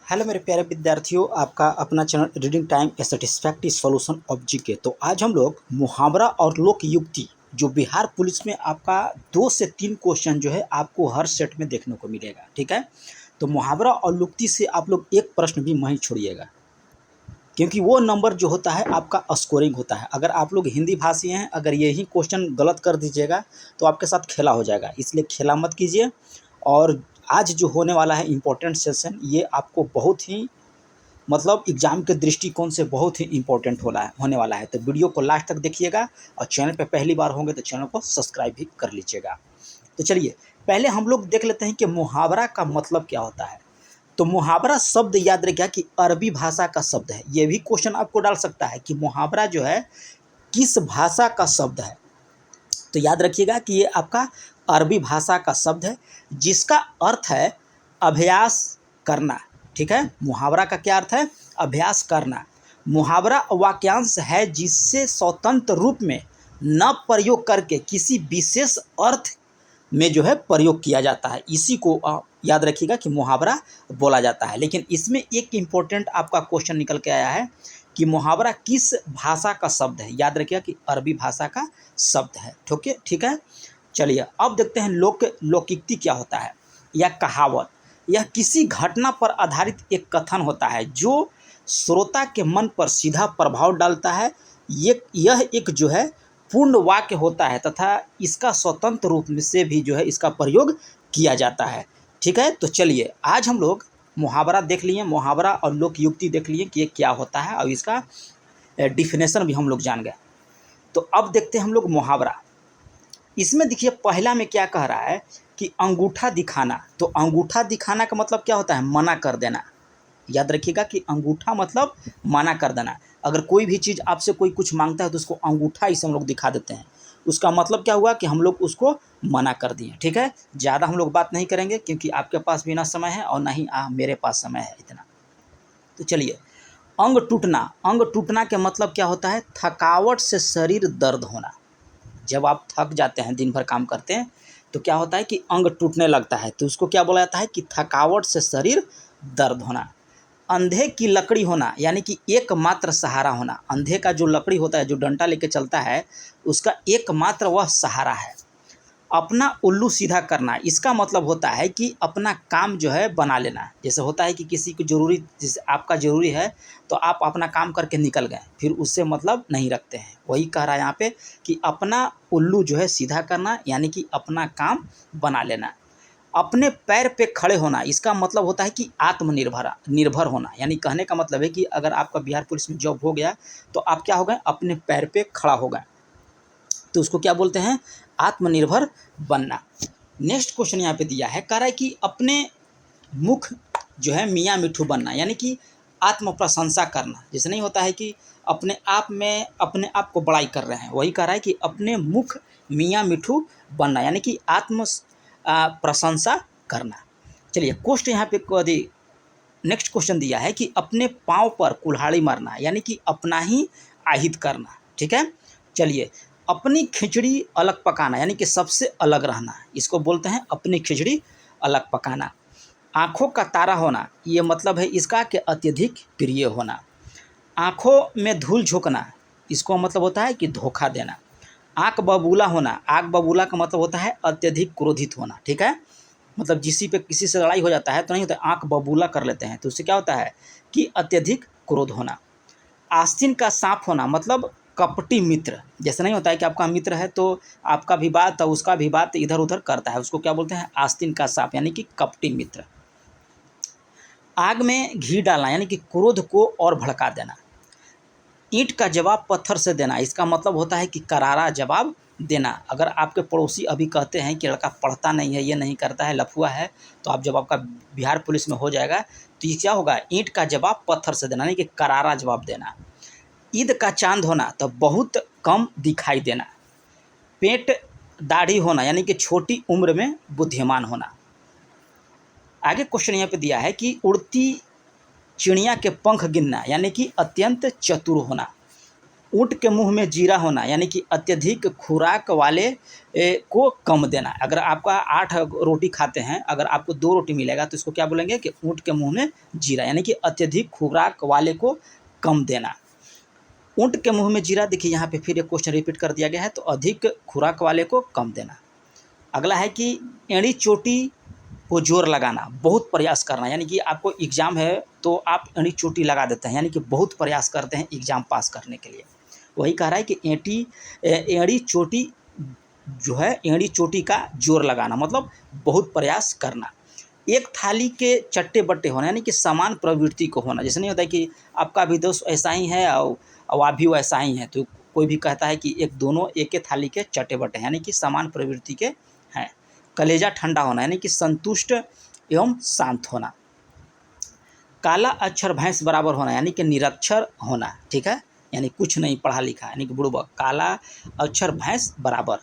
Hello मेरे प्यारे विद्यार्थियों, आपका अपना channel reading time A satisfactory solution of GK. तो आज हम लोग मुहावरा और लोक युक्ति जो बिहार पुलिस में आपका 2 से 3 क्वेश्चन जो है आपको हर सेट में देखने को मिलेगा। ठीक है, तो मुहावरा और युक्ति से आप लोग एक प्रश्न भी नहीं छोड़िएगा, क्योंकि वो नंबर जो होता है आपका स्कोरिंग होता है। अगर आप लोग हिंदी भाषी हैं, अगर यही क्वेश्चन गलत कर दीजिएगा तो आपके साथ खेला हो जाएगा, इसलिए खेला मत कीजिए। और आज जो होने वाला है इम्पोर्टेंट सेशन, ये आपको बहुत ही मतलब एग्जाम के दृष्टिकोण से बहुत ही इम्पोर्टेंट होने वाला है। तो वीडियो को लास्ट तक देखिएगा और चैनल पे पहली बार होंगे तो चैनल को सब्सक्राइब भी कर लीजिएगा। तो चलिए पहले हम लोग देख लेते हैं कि मुहावरा का मतलब क्या होता है। तो मुहावरा शब्द याद रखिएगा कि अरबी भाषा का शब्द है। ये भी क्वेश्चन आपको डाल सकता है कि मुहावरा जो है किस भाषा का शब्द है। तो याद रखिएगा कि ये आपका अरबी भाषा का शब्द है, जिसका अर्थ है अभ्यास करना। ठीक है, मुहावरा का क्या अर्थ है? अभ्यास करना। मुहावरा वाक्यांश है जिससे स्वतंत्र रूप में न प्रयोग करके किसी विशेष अर्थ में जो है प्रयोग किया जाता है। इसी को याद रखिएगा कि मुहावरा बोला जाता है। लेकिन इसमें एक इम्पोर्टेंट आपका क्वेश्चन निकल के आया है कि मुहावरा किस भाषा का शब्द है। याद रखिएगा कि अरबी भाषा का शब्द है। ठीक है, चलिए अब देखते हैं लोकोक्ति क्या होता है या कहावत। यह किसी घटना पर आधारित एक कथन होता है जो श्रोता के मन पर सीधा प्रभाव डालता है। यह एक जो है पूर्ण वाक्य होता है तथा इसका स्वतंत्र रूप से भी जो है इसका प्रयोग किया जाता है। ठीक है, तो चलिए आज हम लोग मुहावरा देख लिए, मुहावरा और लोक युक्ति देख लिए कि ये क्या होता है और इसका डिफिनेशन भी हम लोग जान गए। तो अब देखते हैं हम लोग मुहावरा। इसमें देखिए पहला में क्या कह रहा है कि अंगूठा दिखाना। तो अंगूठा दिखाना का मतलब क्या होता है? मना कर देना। याद रखिएगा कि अंगूठा मतलब मना कर देना। अगर कोई भी चीज़ आपसे कोई कुछ मांगता है तो उसको अंगूठा इसे हम लोग दिखा देते हैं। उसका मतलब क्या हुआ कि हम लोग उसको मना कर दिए। ठीक है, ज़्यादा हम लोग बात नहीं करेंगे क्योंकि आपके पास भी ना समय है और ना ही मेरे पास समय है इतना। तो चलिए, अंग टूटना। अंग टूटना के मतलब क्या होता है? थकावट से शरीर दर्द होना। जब आप थक जाते हैं, दिन भर काम करते हैं, तो क्या होता है कि अंग टूटने लगता है, तो उसको क्या बोला जाता है कि थकावट से शरीर दर्द होना। अंधे की लकड़ी होना, यानी कि एकमात्र सहारा होना। अंधे का जो लकड़ी होता है, जो डंडा लेके चलता है, उसका एकमात्र वह सहारा है। अपना उल्लू सीधा करना, इसका मतलब होता है कि अपना काम जो है बना लेना। जैसे होता है कि किसी को ज़रूरी, जैसे आपका ज़रूरी है तो आप अपना काम करके निकल गए, फिर उससे मतलब नहीं रखते हैं। वही कह रहा है यहाँ पे कि अपना उल्लू जो है सीधा करना, यानी कि अपना काम बना लेना। अपने पैर पे खड़े होना, इसका मतलब होता है कि निर्भर होना। यानी कहने का मतलब है कि अगर आपका बिहार पुलिस में जॉब हो गया तो आप क्या हो गए? अपने पैर पे खड़ा हो गए, तो उसको क्या बोलते हैं? आत्मनिर्भर बनना। नेक्स्ट क्वेश्चन यहाँ पे दिया है, कह रहा है कि अपने मुख जो है मियाँ मिठू बनना, यानी कि आत्म प्रशंसा करना। जैसे नहीं होता है कि अपने आप में अपने आप को बड़ाई कर रहे हैं, वही कह रहा है कि अपने मुख मियाँ मिठू बनना, यानी कि आत्म प्रशंसा करना। चलिए क्वेश्चन यहाँ पे नेक्स्ट क्वेश्चन दिया है कि अपने पाँव पर कुल्हाड़ी मारना, यानी कि अपना ही आहित करना। ठीक है, चलिए, अपनी खिचड़ी अलग पकाना, यानी कि सबसे अलग रहना, इसको बोलते हैं अपनी खिचड़ी अलग पकाना। आँखों का तारा होना, ये मतलब है इसका कि अत्यधिक प्रिय होना। आँखों में धूल झोंकना, इसको मतलब होता है कि धोखा देना। आँख बबूला होना, आँख बबूला का मतलब होता है अत्यधिक क्रोधित होना। ठीक है, मतलब किसी से लड़ाई हो जाता है तो नहीं होता, आँख बबूला कर लेते हैं, तो उससे क्या होता है कि अत्यधिक क्रोध होना। आस्तीन का सांप होना, मतलब कपटी मित्र। जैसे नहीं होता है कि आपका मित्र है तो आपका भी बात और उसका भी बात इधर उधर करता है, उसको क्या बोलते हैं? आस्तीन का सांप, यानी कि कपटी मित्र। आग में घी डालना, यानी कि क्रोध को और भड़का देना। ईंट का जवाब पत्थर से देना, इसका मतलब होता है कि करारा जवाब देना। अगर आपके पड़ोसी अभी कहते हैं कि लड़का पढ़ता नहीं है, ये नहीं करता है, लफुआ है, तो आप जब आपका बिहार पुलिस में हो जाएगा तो ये क्या होगा? ईंट का जवाब पत्थर से देना, यानी कि करारा जवाब देना। ईद का चांद होना, तो बहुत कम दिखाई देना। पेट दाढ़ी होना, यानी कि छोटी उम्र में बुद्धिमान होना। आगे क्वेश्चन यहाँ पे दिया है कि उड़ती चिड़िया के पंख गिनना, यानी कि अत्यंत चतुर होना। ऊँट के मुंह में जीरा होना यानी कि अत्यधिक खुराक वाले को कम देना। अगर आपका 8 रोटी खाते हैं, अगर आपको 2 रोटी मिलेगा तो इसको क्या बोलेंगे कि ऊँट के मुंह में जीरा, यानी कि अत्यधिक खुराक वाले को कम देना। ऊँट के मुंह में जीरा, देखिए यहाँ पे फिर एक क्वेश्चन रिपीट कर दिया गया है, तो अधिक खुराक वाले को कम देना। अगला है कि एड़ी चोटी को जोर लगाना, बहुत प्रयास करना, यानी कि आपको एग्ज़ाम है तो आप एड़ी चोटी लगा देते हैं, यानी कि बहुत प्रयास करते हैं एग्ज़ाम पास करने के लिए। वही कह रहा है कि एड़ी चोटी जो है, एड़ी चोटी का जोर लगाना मतलब बहुत प्रयास करना। एक थाली के चट्टे बट्टे होना, यानी कि समान प्रवृत्ति को होना। जैसे नहीं होता है कि आपका भी दोस्त ऐसा ही है और आप भी वैसा ही हैं, तो कोई भी कहता है कि एक दोनों एक ही थाली के चट्टे बट्टे, यानी कि समान प्रवृत्ति के हैं। कलेजा ठंडा होना, यानी कि संतुष्ट एवं शांत होना। काला अक्षर भैंस बराबर होना, यानी कि निरक्षर होना, ठीक है, यानी कुछ नहीं पढ़ा लिखा, यानी कि बुड़बक। काला अक्षर भैंस बराबर।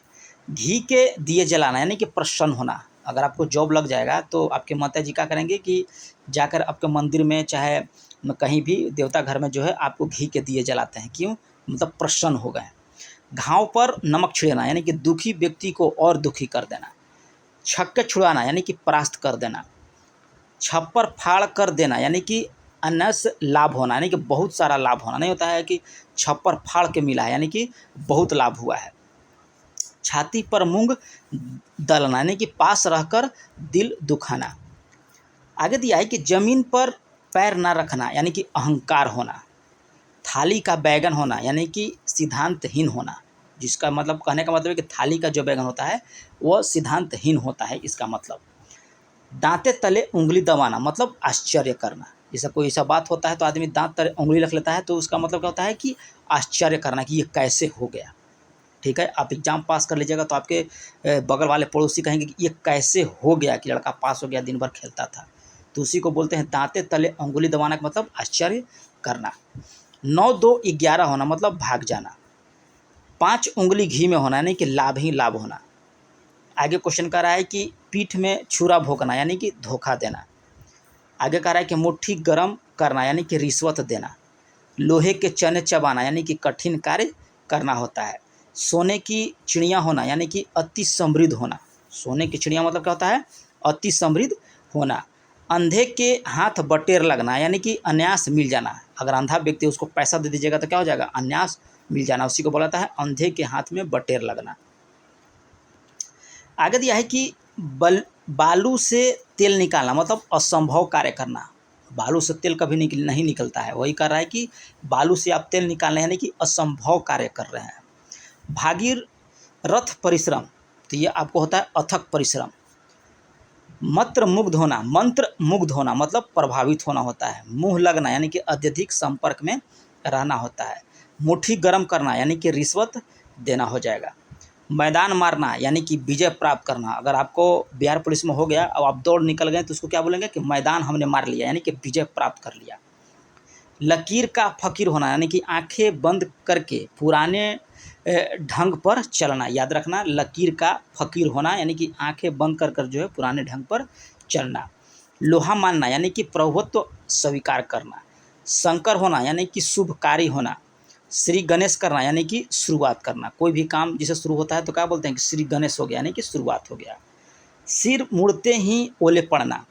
घी के दिए जलाना, यानी कि प्रसन्न होना। अगर आपको जॉब लग जाएगा तो आपके माता जी क्या करेंगे कि जाकर आपके मंदिर में चाहे कहीं भी देवता घर में जो है आपको घी के दिए जलाते हैं, क्यों, मतलब प्रसन्न हो गए। घाव पर नमक छिड़कना, यानी कि दुखी व्यक्ति को और दुखी कर देना। छक्के छुड़ाना, यानी कि परास्त कर देना। छप्पर फाड़ कर देना, यानी कि अनस लाभ होना, यानी कि बहुत सारा लाभ होना। नहीं होता है कि छप्पर फाड़ के मिला है, यानी कि बहुत लाभ हुआ है। छाती पर मूंग दलना, यानी कि पास रहकर दिल दुखाना। आगे दिया है कि जमीन पर पैर ना रखना, यानी कि अहंकार होना। थाली का बैगन होना, यानी कि सिद्धांतहीन होना, जिसका मतलब कहने का मतलब है कि थाली का जो बैगन होता है वह सिद्धांतहीन होता है, इसका मतलब। दांते तले उंगली दबाना, मतलब आश्चर्य करना। जैसा कोई ऐसा बात होता है तो आदमी दांत तले उंगली रख लेता है, तो उसका मतलब क्या होता है कि आश्चर्य करना कि ये कैसे हो गया, ठीक है। आप एग्ज़ाम पास कर लीजिएगा तो आपके बगल वाले पड़ोसी कहेंगे कि ये कैसे हो गया कि लड़का पास हो गया, दिन भर खेलता था। तो उसी को बोलते हैं दांते तले उंगली दबाना का मतलब आश्चर्य करना। 9 2 11 होना, मतलब भाग जाना। 5 उंगली घी में होना, यानी कि लाभ ही लाभ होना। आगे क्वेश्चन कह रहा है कि पीठ में छुरा भोंकना, यानी कि धोखा देना। आगे कह रहा है कि मुट्ठी गर्म करना, यानी कि रिश्वत देना। लोहे के चने चबाना, यानी कि कठिन कार्य करना होता है। सोने की चिड़िया होना, यानी कि अति समृद्ध होना। सोने की चिड़िया मतलब क्या होता है, अति समृद्ध होना। अंधे के हाथ बटेर लगना, यानी कि अन्यास मिल जाना। अगर अंधा व्यक्ति उसको पैसा दे दीजिएगा तो क्या हो जाएगा, अन्यास मिल जाना, उसी को बोला जाता है अंधे के हाथ में बटेर लगना। आगे दिया है कि बालू से तेल निकालना, मतलब असंभव कार्य करना। बालू से तेल कभी नहीं निकलता है, वही कर रहा है कि बालू से आप तेल निकाल रहे हैं, यानी कि असंभव कार्य कर रहे हैं। भागीरथ परिश्रम, तो ये आपको होता है अथक परिश्रम। मंत्र मुग्ध होना मतलब प्रभावित होना होता है। मुंह लगना, यानी कि अत्यधिक संपर्क में रहना होता है। मुट्ठी गर्म करना, यानी कि रिश्वत देना हो जाएगा। मैदान मारना, यानी कि विजय प्राप्त करना। अगर आपको बिहार पुलिस में हो गया और आप दौड़ निकल गए तो उसको क्या बोलेंगे कि मैदान हमने मार लिया, यानी कि विजय प्राप्त कर लिया। लकीर का फकीर होना, यानी कि आंखें बंद करके पुराने ढंग पर चलना। याद रखना, लकीर का फकीर होना, यानी कि आंखें बंद कर कर जो है पुराने ढंग पर चलना। लोहा मानना, यानी कि प्रभुत्व स्वीकार करना। शंकर होना, यानी कि शुभकारी होना। श्री गणेश करना, यानी कि शुरुआत करना। कोई भी काम जिसे शुरू होता है तो क्या बोलते हैं कि श्री गणेश हो गया, यानी कि शुरुआत हो गया। सिर मुड़ते ही ओले पड़ना,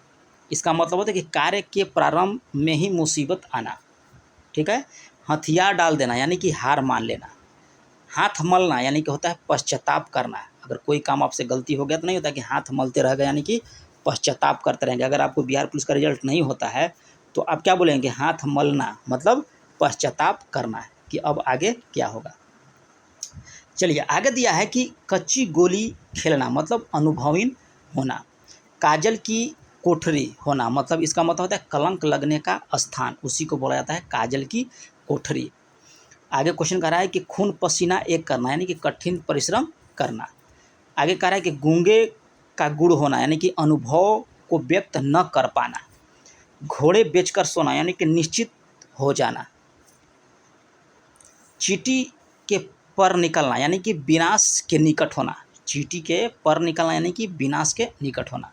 इसका मतलब होता है कि कार्य के प्रारंभ में ही मुसीबत आना, ठीक है। हथियार डाल देना, यानी कि हार मान लेना। हाथ मलना, यानी कि होता है पश्चाताप करना। अगर कोई काम आपसे गलती हो गया तो नहीं होता कि हाथ मलते रह गए, यानी कि पश्चाताप करते रहेंगे। अगर आपको बिहार पुलिस का रिजल्ट नहीं होता है तो आप क्या बोलेंगे, हाथ मलना, मतलब पश्चाताप करना है कि अब आगे क्या होगा। चलिए आगे दिया है कि कच्ची गोली खेलना, मतलब अनुभवीन होना। काजल की कोठरी होना, मतलब इसका मतलब होता है कलंक लगने का स्थान, उसी को बोला जाता है काजल की कोठरी। आगे क्वेश्चन कह रहा है कि खून पसीना एक करना, यानी कि कठिन परिश्रम करना। आगे कह रहा है कि गूंगे का गुड़ होना, यानी कि अनुभव को व्यक्त न कर पाना। घोड़े बेचकर सोना, यानी कि निश्चित हो जाना। चींटी के पर निकलना, यानी कि विनाश के निकट होना। चींटी के पर निकलना, यानी कि विनाश के निकट होना।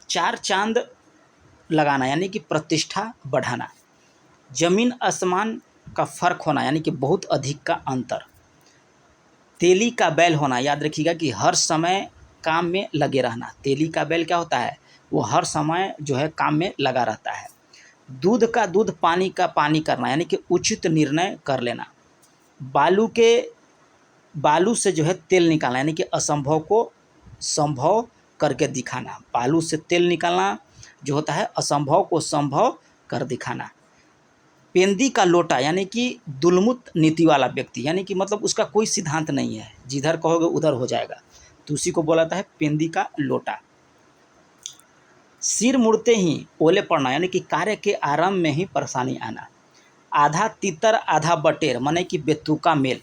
चार चांद लगाना, यानी कि प्रतिष्ठा बढ़ाना। जमीन आसमान का फर्क होना यानी कि बहुत अधिक का अंतर। तेली का बैल होना, याद रखिएगा कि हर समय काम में लगे रहना। तेली का बैल क्या होता है, वो हर समय जो है काम में लगा रहता है। दूध का दूध, पानी का पानी करना यानी कि उचित निर्णय कर लेना। बालू से जो है तेल निकालना यानी कि असंभव को संभव करके दिखाना। बालू से तेल निकालना जो होता है असंभव को संभव कर दिखाना। पेंदी का लोटा यानी कि दुलमुत नीति वाला व्यक्ति, यानी कि मतलब उसका कोई सिद्धांत नहीं है, जिधर कहोगे उधर हो जाएगा, तो उसी को बोला जाता है पेंदी का लोटा। सिर मुड़ते ही ओले पड़ना यानी कि कार्य के आरंभ में ही परेशानी आना। आधा तितर आधा बटेर माने कि बेतुका मेल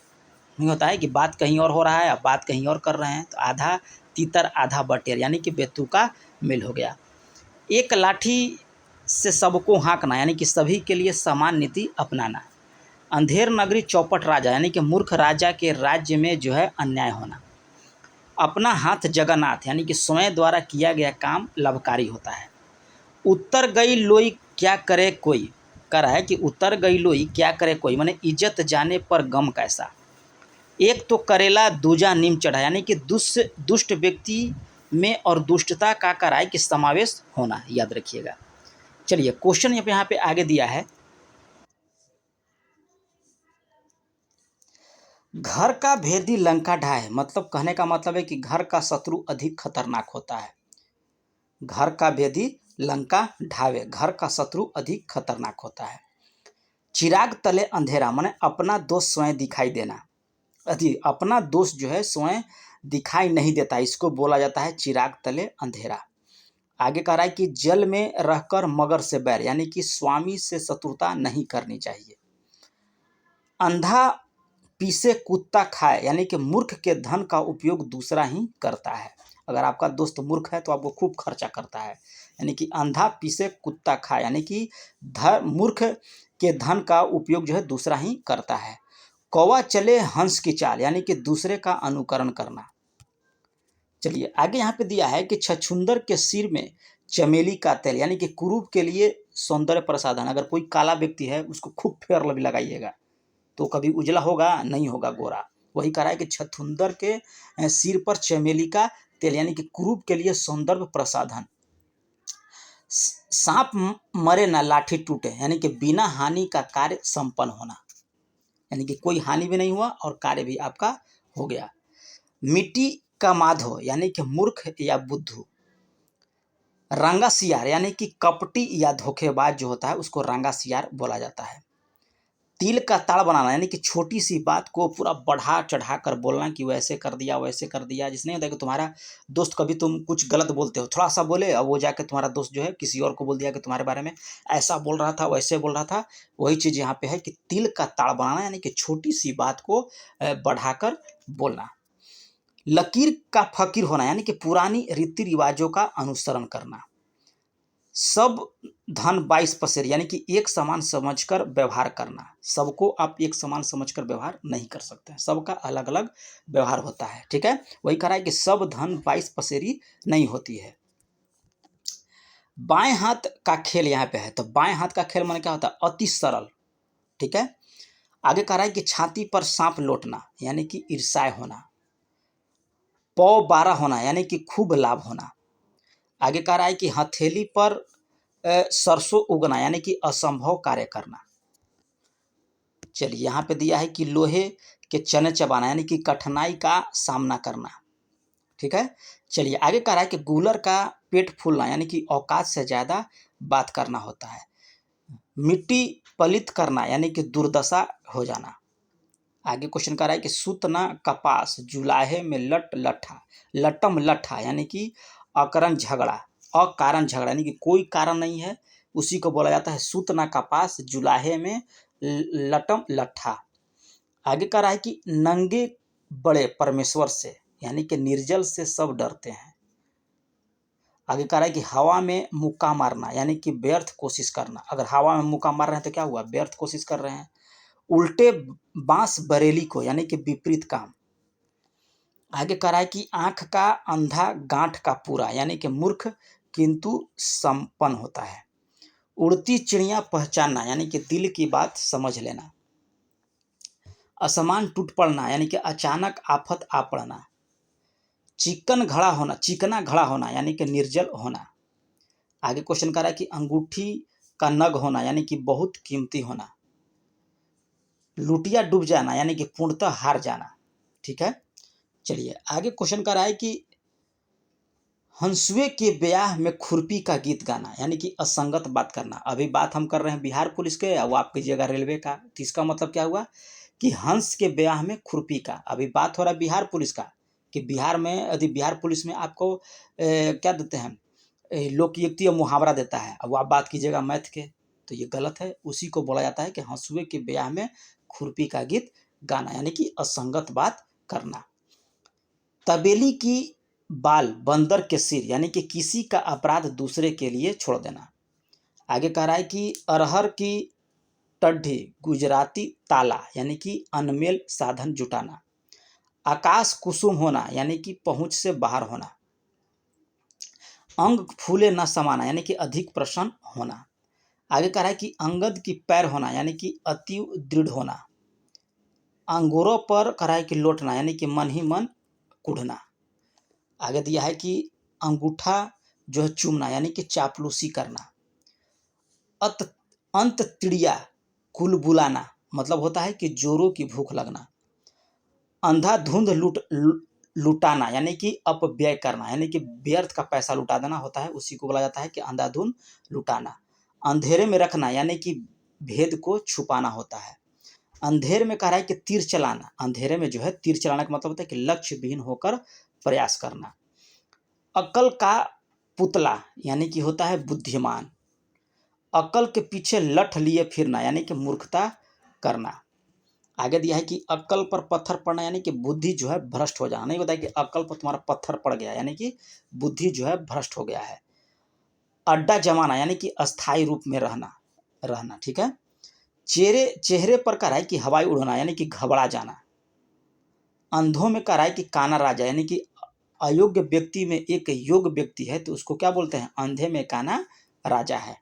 नहीं होता है कि बात कहीं और हो रहा है, अब बात कहीं और कर रहे हैं, तो आधा तितर आधा बटेर यानी कि बेतुका मेल हो गया। एक लाठी से सबको हाँकना यानी कि सभी के लिए समान नीति अपनाना। अंधेर नगरी चौपट राजा यानी कि मूर्ख राजा के राज्य में जो है अन्याय होना। अपना हाथ जगन्नाथ यानी कि स्वयं द्वारा किया गया काम लाभकारी होता है। उतर गई लोई क्या करे कोई, कह रहा है कि उतर गई लोई क्या करे कोई माने इज्जत जाने पर गम कैसा। एक तो करेला दूजा नीम चढ़ा यानी कि दुष्ट व्यक्ति में और दुष्टता का कराए कि समावेश होना, याद रखिएगा। चलिए क्वेश्चन यहाँ पे आगे दिया है, घर का भेदी लंका ढाए, मतलब कहने का मतलब है कि घर का शत्रु अधिक खतरनाक होता है। घर का भेदी लंका ढावे, घर का शत्रु अधिक खतरनाक होता है। चिराग तले अंधेरा माने अपना दोष स्वयं दिखाई देना, अपना दोष जो है स्वयं दिखाई नहीं देता, इसको बोला जाता है चिराग तले अंधेरा। आगे कह रहा है कि जल में रहकर मगर से बैर यानी कि स्वामी से शत्रुता नहीं करनी चाहिए। अंधा पीसे कुत्ता खाए यानी कि मूर्ख के धन का उपयोग दूसरा ही करता है। अगर आपका दोस्त मूर्ख है तो आपको खूब खर्चा करता है, यानी कि अंधा पीसे कुत्ता खाए यानी कि मूर्ख के धन का उपयोग जो है दूसरा ही करता है। कौवा चले हंस की चाल यानी कि दूसरे का अनुकरण करना। चलिए आगे यहाँ पे दिया है कि छछूंदर के सिर में चमेली का तेल यानी कि कुरूप के लिए सौंदर्य प्रसाधन। अगर कोई काला व्यक्ति है उसको खूब फेयर लवली लगाइएगा तो कभी उजला होगा नहीं, होगा गोरा। वही कह रहा है कि छछूंदर के सिर पर चमेली का तेल यानी कि कुरूप के लिए सौंदर्य प्रसाधन। सांप मरे ना लाठी टूटे यानी कि बिना हानि का कार्य संपन्न होना, यानी कि कोई हानि भी नहीं हुआ और कार्य भी आपका हो गया। मिट्टी का माधो यानी कि मूर्ख या बुद्धू। रंगा सियार यानी कि कपटी या धोखेबाज जो होता है उसको रंगा सियार बोला जाता है। तिल का ताड़ बनाना यानी कि छोटी सी बात को पूरा बढ़ा चढ़ा कर बोलना कि वैसे कर दिया वैसे कर दिया। जिसने नहीं होता कि तुम्हारा दोस्त कभी तुम कुछ गलत बोलते हो, थोड़ा सा बोले और वो जाके तुम्हारा दोस्त जो है किसी और को बोल दिया कि तुम्हारे बारे में ऐसा बोल रहा था वैसे बोल रहा था। वही चीज़ यहाँ पे है कि तिल का ताड़ बनाना यानी कि छोटी सी बात को बढ़ाकर बोलना। लकीर का फकीर होना यानी कि पुरानी रीति रिवाजों का अनुसरण करना। सब धन 22 पसेर यानी कि एक समान समझकर व्यवहार करना। सबको आप एक समान समझकर व्यवहार नहीं कर सकते हैं, सबका अलग अलग व्यवहार होता है, ठीक है। वही कह रहा है कि सब धन 22 पसेरी नहीं होती है। बाएं हाथ का खेल यहाँ पे है, तो बाएं हाथ का खेल माने क्या होता है, अति सरल, ठीक है। आगे कह रहा है कि छाती पर सांप लौटना यानी कि ईर्ष्याय होना। पौ 12 होना यानी कि खूब लाभ होना। आगे कह रहा है कि हथेली पर सरसों उगना यानी कि असंभव कार्य करना। चलिए यहाँ पे दिया है कि लोहे के चने चबाना यानी कि कठिनाई का सामना करना, ठीक है। चलिए आगे कह रहा है कि गूलर का पेट फूलना यानी कि औकात से ज़्यादा बात करना होता है। मिट्टी पलित करना यानी कि दुर्दशा हो जाना। आगे क्वेश्चन कह रहा है कि सूतना कपास जुलाहे में लट लट्ठा, लटम लट्ठा यानी कि अकारण झगड़ा, अकारण झगड़ा यानी कि कोई कारण नहीं है, उसी को बोला जाता है सूतना कपास जुलाहे में लटम लट्ठा। आगे कह रहा है कि नंगे बड़े परमेश्वर से यानी कि निर्जल से सब डरते हैं। आगे कह रहा है कि हवा में मुक्का मारना यानी कि व्यर्थ कोशिश करना। अगर हवा में मुक्का मार रहे हैं तो क्या हुआ, व्यर्थ कोशिश कर रहे हैं। उल्टे बांस बरेली को यानी कि विपरीत काम। आगे कह रहा है कि आंख का अंधा गांठ का पूरा यानी कि मूर्ख किंतु संपन्न होता है। उड़ती चिड़िया पहचानना यानी कि दिल की बात समझ लेना। असमान टूट पड़ना यानी कि अचानक आफत आ पड़ना। चिकना घड़ा होना यानी कि निर्जल होना। आगे क्वेश्चन कर रहा है कि अंगूठी का नग होना यानी कि बहुत कीमती होना। लुटिया डूब जाना यानी कि पूर्णतः हार जाना। ठीक है, चलिए आगे क्वेश्चन कर रहा है कि हंसुए के ब्याह में खुरपी का गीत गाना यानी कि असंगत बात करना। अभी बात हम कर रहे हैं बिहार पुलिस के, अब आप कीजिएगा रेलवे का। तो इसका मतलब क्या हुआ कि हंस के ब्याह में खुरपी का। अभी बात हो रहा है बिहार पुलिस का कि बिहार में यदि बिहार पुलिस में आपको क्या देते हैं, लोकयुक्ति और मुहावरा देता है। अब आप बात कीजिएगा मैथ के, तो ये गलत है। उसी को बोला जाता है कि हंसुए के ब्याह में खुरपी का गीत गाना यानी कि असंगत बात करना। तबेली की बाल बंदर के सिर यानी कि किसी का अपराध दूसरे के लिए छोड़ देना। आगे कह रहा है कि अरहर की टड्ढी गुजराती ताला यानी कि अनमेल साधन जुटाना। आकाश कुसुम होना यानी कि पहुंच से बाहर होना। अंग फूले न समाना यानी कि अधिक प्रसन्न होना। आगे कह रहा है कि अंगद की पैर होना यानी कि अति दृढ़ होना। अंगूरों पर कह रहा है कि लौटना यानी कि मन ही मन कुढ़ना। आगे दिया है कि अंगूठा जो है चूमना यानी कि चापलूसी करना। अंत तिड़िया कुल बुलाना मतलब होता है कि जोरों की भूख लगना। अंधाधुंध लुटाना यानी कि अपव्यय करना यानी कि व्यर्थ का पैसा लुटा देना होता है, उसी को बोला जाता है कि अंधाधुंध लुटाना। अंधेरे में रखना यानी कि भेद को छुपाना होता है। अंधेरे में कह रहा है कि तीर चलाना, अंधेरे में जो है तीर चलाने का मतलब होता है कि लक्ष्य विहीन होकर प्रयास करना। अकल का पुतला यानी कि होता है बुद्धिमान। अकल के पीछे लठ लिए फिरना यानी कि मूर्खता करना। आगे दिया है कि अकल पर पत्थर पड़ना यानी कि बुद्धि जो है भ्रष्ट हो जाना। नहीं होता है कि अकल पर तुम्हारा पत्थर पड़ गया यानी कि बुद्धि जो है भ्रष्ट हो गया है। अड्डा जमाना यानी कि अस्थायी रूप में रहना। ठीक है, चेहरे पर कह रहा है कि हवाई उड़ना यानी कि घबरा जाना। अंधों में कह रहा है कि काना राजा यानी कि अयोग्य व्यक्ति में एक योग्य व्यक्ति है तो उसको क्या बोलते हैं, अंधे में काना राजा है।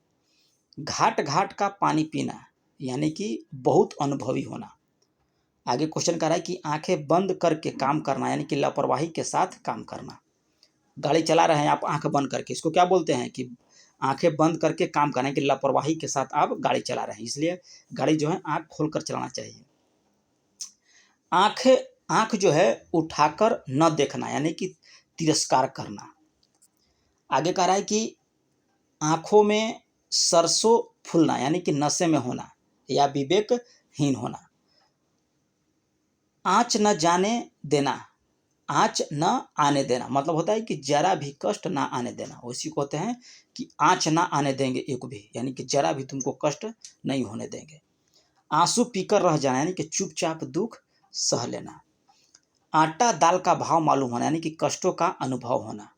घाट घाट का पानी पीना यानी कि बहुत अनुभवी होना। आगे क्वेश्चन कर रहा है कि आंखें बंद करके काम करना यानी कि लापरवाही के साथ काम करना। गाड़ी चला रहे हैं आप आंख बंद करके, इसको क्या बोलते हैं कि आंखें बंद करके काम करना, कि लापरवाही के साथ आप गाड़ी चला रहे हैं, इसलिए गाड़ी जो है आंख खोलकर चलाना चाहिए। आंख जो है उठाकर न देखना यानी कि तिरस्कार करना। आगे कह रहा है कि आंखों में सरसों फूलना यानी कि नशे में होना या विवेकहीन होना। आँच न जाने देना, आँच न आने देना मतलब होता है कि जरा भी कष्ट ना आने देना। उसी को कहते हैं कि आँच ना आने देंगे एक भी, यानी कि जरा भी तुमको कष्ट नहीं होने देंगे। आंसू पीकर रह जाना यानी कि चुपचाप दुख सह लेना। आटा दाल का भाव मालूम होना यानी कि कष्टों का अनुभव होना।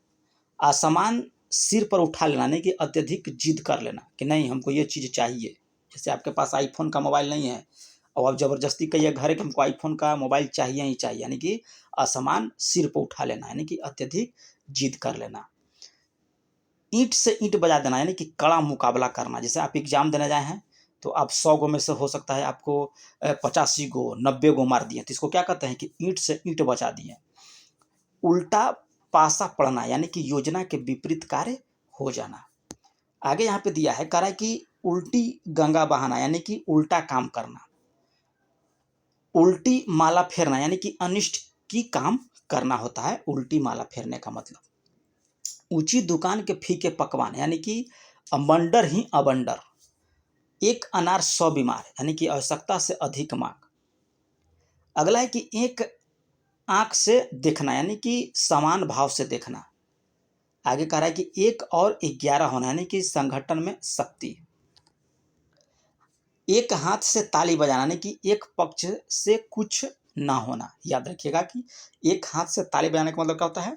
आसमान सिर पर उठा लेना यानी कि अत्यधिक जिद कर लेना कि नहीं हमको ये चीज़ चाहिए। जैसे आपके पास आईफोन का मोबाइल नहीं है और आप ज़बरदस्ती कहिए घर है कि हमको आईफोन का मोबाइल चाहिए ही चाहिए, यानी कि आसमान सिर पर उठा लेना यानी कि अत्यधिक जिद कर लेना। ईंट से ईंट बजा देना यानी कि कड़ा मुकाबला करना। जैसे आप एग्जाम देने जाए हैं तो आप 100 गो में से हो सकता है आपको 85 गो 90 गो मार दिए, तो इसको क्या कहते हैं कि ईंट से ईंट बचा दिए। उल्टा पासा पड़ना यानी कि योजना के विपरीत कार्य हो जाना। आगे यहाँ पे दिया है कह रहा है कि उल्टी गंगा बहाना यानी कि उल्टा काम करना। उल्टी माला फेरना यानी कि अनिष्ट की काम करना होता है उल्टी माला फेरने का मतलब। ऊंची दुकान के फीके पकवान यानी कि अबंडर ही अबंडर। एक अनार 100 बीमार यानी कि आवश्यकता से अधिक मांग। अगला है कि एक आंख से देखना यानी कि समान भाव से देखना। आगे कह रहा है कि 1 और 11 होना यानी कि संगठन में शक्ति। एक हाथ से ताली बजाना यानी कि एक पक्ष से कुछ ना होना। याद रखिएगा कि एक हाथ से ताली बजाने का मतलब क्या होता है,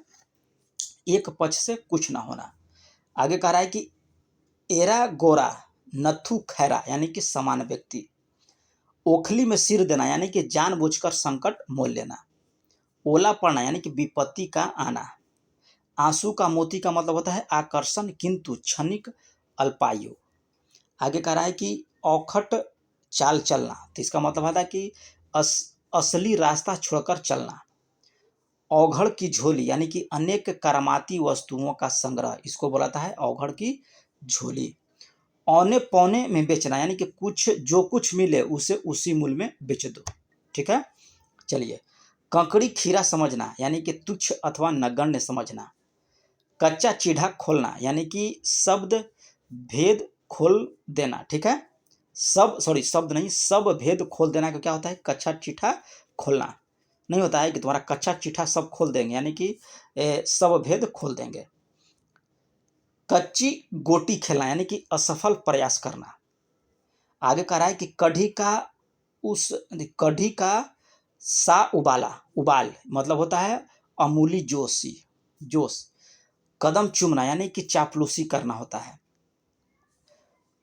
एक पक्ष से कुछ ना होना। आगे कह रहा है कि एरा गोरा नथु खैरा यानी कि समान व्यक्ति। ओखली में सिर देना यानी कि जानबूझकर संकट मोल लेना। ओला पड़ना यानी कि विपत्ति का आना। आंसू का मोती का मतलब होता है आकर्षण किंतु क्षणिक अल्पायु। आगे कह रहा है कि औखट चाल चलना, तो इसका मतलब होता है कि असली रास्ता छोड़कर चलना, अवघड़ की झोली यानी कि अनेक करामाती वस्तुओं का संग्रह, इसको बोलाता है अवघड़ की झोली। औने पौने में बेचना यानी कि कुछ जो कुछ मिले उसे उसी मूल्य में बेच दो। ठीक है, चलिए। कंकड़ी खीरा समझना यानी कि तुच्छ अथवा नगण्य समझना। कच्चा चीढ़ा खोलना यानी कि शब्द भेद खोल देना। ठीक है, शब्द नहीं, सब भेद खोल देना का क्या होता है? कच्चा चिट्ठा खोलना। नहीं होता है कि तुम्हारा कच्चा चिट्ठा सब खोल देंगे, यानी कि सब भेद खोल देंगे। कच्ची गोटी खेलना यानी कि असफल प्रयास करना। आगे कह रहा है कि कढ़ी का सा उबाल मतलब होता है अमूली जोश। कदम चूमना यानी कि चापलूसी करना होता है।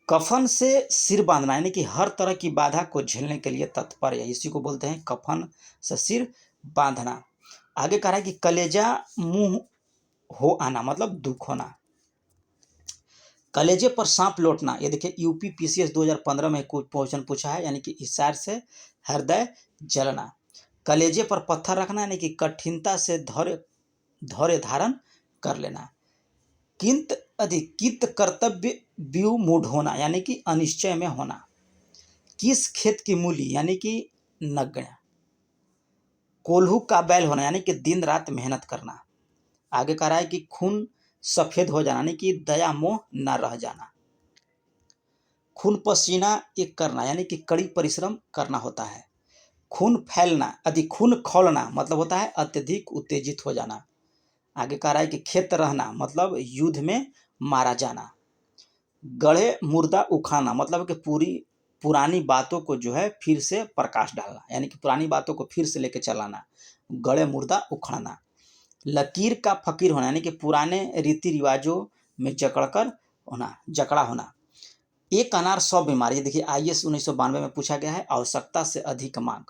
कफन से सिर बांधना यानी कि हर तरह की बाधा को झेलने के लिए तत्पर है, इसी को बोलते हैं कफन से सिर बांधना। आगे कह रहा है कि कलेजा मुंह हो आना मतलब दुख होना। कलेजे पर सांप लौटना, ये देखिए यूपी पीसीएस 2015 में कुछ क्वेश्चन पूछा है, यानी कि इशार से हृदय जलना। कलेजे पर पत्थर रखना यानी कि कठिनता से धैर्य धारण कर लेना। कित कर्तव्य विमूढ़ होना यानी कि अनिश्चय में होना। किस खेत की मूली यानी कि नग्न। कोल्हू का बैल होना यानी कि दिन रात मेहनत करना। आगे कह रहा है कि खून सफेद हो जाना यानी कि दया मोह न रह जाना। खून पसीना एक करना यानी कि कड़ी परिश्रम करना होता है। खून खौलना मतलब होता है अत्यधिक उत्तेजित हो जाना। आगे कह रहा है कि खेत रहना मतलब युद्ध में मारा जाना। गढ़े मुर्दा उखाड़ना मतलब कि पुरानी बातों को जो है फिर से प्रकाश डालना, यानी कि पुरानी बातों को फिर से लेके चलाना। गढ़े मुर्दा उखाड़ना। लकीर का फकीर होना यानी कि पुराने रीति रिवाजों में जकड़ा होना। एक अनार 100 बीमार, ये देखिए आईएएस 1992 में पूछा गया है। आवश्यकता से अधिक मांग।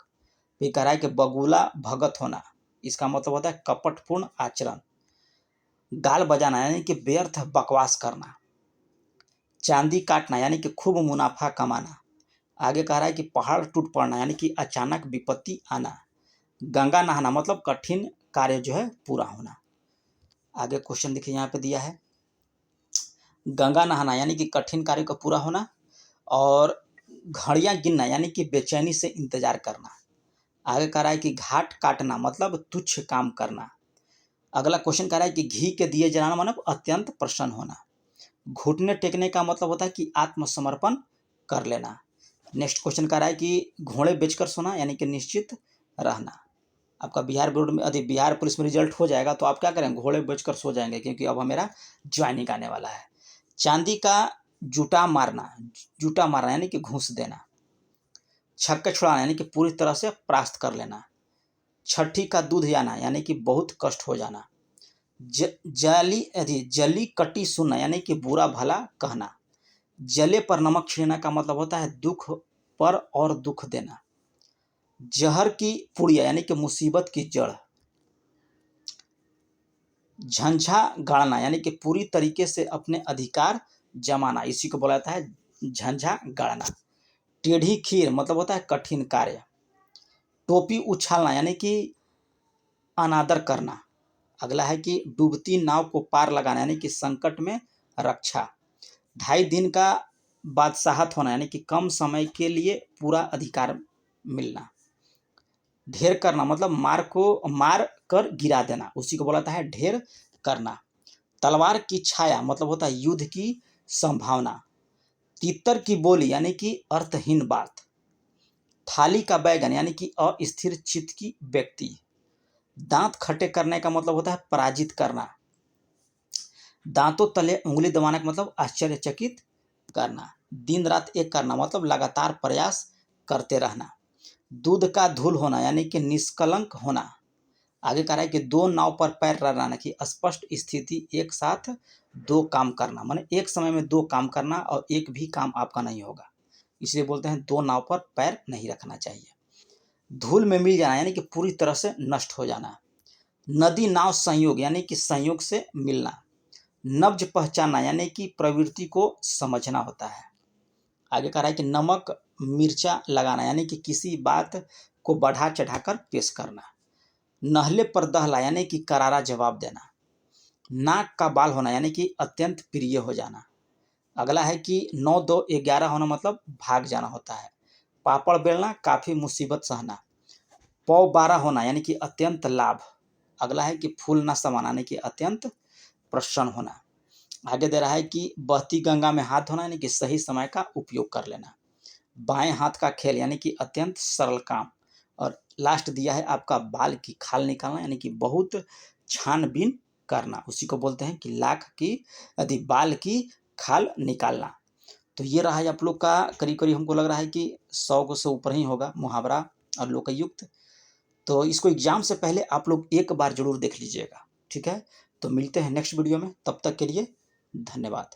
फिर कह रहा है कि बगुला भगत होना, इसका मतलब होता है कपटपूर्ण आचरण। गाल बजाना यानी कि व्यर्थ बकवास करना। चांदी काटना यानी कि खूब मुनाफा कमाना। आगे कह रहा है कि पहाड़ टूट पड़ना यानी कि अचानक विपत्ति आना। गंगा नहाना मतलब कठिन कार्य जो है पूरा होना। आगे क्वेश्चन देखिए यहाँ पे दिया है, गंगा नहाना यानी कि कठिन कार्य का पूरा होना। और घड़ियां गिनना यानी कि बेचैनी से इंतजार करना। आगे कह रहा है कि घाट काटना मतलब तुच्छ काम करना। अगला क्वेश्चन कह रहा है कि घी के दिए जलाना मतलब अत्यंत प्रसन्न होना। घुटने टेकने का मतलब होता है कि आत्मसमर्पण कर लेना। नेक्स्ट क्वेश्चन कह रहा है कि घोड़े बेचकर सोना यानी कि निश्चित रहना। आपका बिहार बोर्ड में बिहार पुलिस में रिजल्ट हो जाएगा तो आप क्या करेंगे? घोड़े बेचकर सो जाएंगे, क्योंकि अब मेरा ज्वाइनिंग आने वाला है। चांदी का जूटा मारना यानी कि घूस देना। छक्के छुड़ाना यानी कि पूरी तरह से परास्त कर लेना। छठी का दूध जाना यानी कि बहुत कष्ट हो जाना। जली कटी सुनना यानी कि बुरा भला कहना। जले पर नमक छिड़कना का मतलब होता है दुख पर और दुख देना। जहर की पुड़िया यानी कि मुसीबत की जड़। झंझा गाड़ना यानी कि पूरी तरीके से अपने अधिकार जमाना, इसी को बोला जाता है झंझा गाड़ना। टेढ़ी खीर मतलब होता है कठिन कार्य। टोपी उछालना यानी कि अनादर करना। अगला है कि डूबती नाव को पार लगाना यानी कि संकट में रक्षा। 2.5 दिन का बादशाहत होना यानी कि कम समय के लिए पूरा अधिकार मिलना। ढेर करना मतलब मार कर गिरा देना, उसी को बोला जाता है ढेर करना। तलवार की छाया मतलब होता है युद्ध की संभावना। तीतर की बोली यानी कि अर्थहीन बात। थाली का बैगन यानी कि अस्थिर चित्त की व्यक्ति। दांत खट्टे करने का मतलब होता है पराजित करना। दांतों तले उंगली दबाने का मतलब आश्चर्यचकित करना। दिन रात एक करना मतलब लगातार प्रयास करते रहना। दूध का धूल होना यानी कि निष्कलंक होना। आगे कह रहा है कि 2 नाव पर पैर रखना कि स्पष्ट स्थिति, एक साथ 2 काम करना, माने एक समय में 2 काम करना और एक भी काम आपका नहीं होगा, इसलिए बोलते हैं 2 नाव पर पैर नहीं रखना चाहिए। धूल में मिल जाना यानी कि पूरी तरह से नष्ट हो जाना। नदी नाव संयोग यानी कि संयोग से मिलना। नब्ज पहचानना यानी कि प्रवृत्ति को समझना होता है। आगे कह रहा है कि नमक मिर्चा लगाना यानी कि किसी बात को बढ़ा चढ़ाकर पेश करना। नहले पर दहला यानी कि करारा जवाब देना। नाक का बाल होना यानी कि अत्यंत प्रिय हो जाना। अगला है कि 9-2-11 होना मतलब भाग जाना होता है। पापड़ बेलना काफ़ी मुसीबत सहना। पौ 12 होना यानी कि अत्यंत लाभ। अगला है कि फूल न समाना यानी कि अत्यंत प्रसन्न होना। आगे दे रहा है कि बहती गंगा में हाथ धोना यानी कि सही समय का उपयोग कर लेना। बाएं हाथ का खेल यानी कि अत्यंत सरल काम। और लास्ट दिया है आपका बाल की खाल निकालना यानी कि बहुत छानबीन करना, उसी को बोलते हैं कि लाख की यदि बाल की खाल निकालना। तो ये रहा है आप लोग का करीब करीब हमको लग रहा है कि 100 को से ऊपर ही होगा मुहावरा और लोकयुक्त। तो इसको एग्जाम से पहले आप लोग एक बार जरूर देख लीजिएगा, ठीक है। तो मिलते हैं नेक्स्ट वीडियो में, तब तक के लिए धन्यवाद।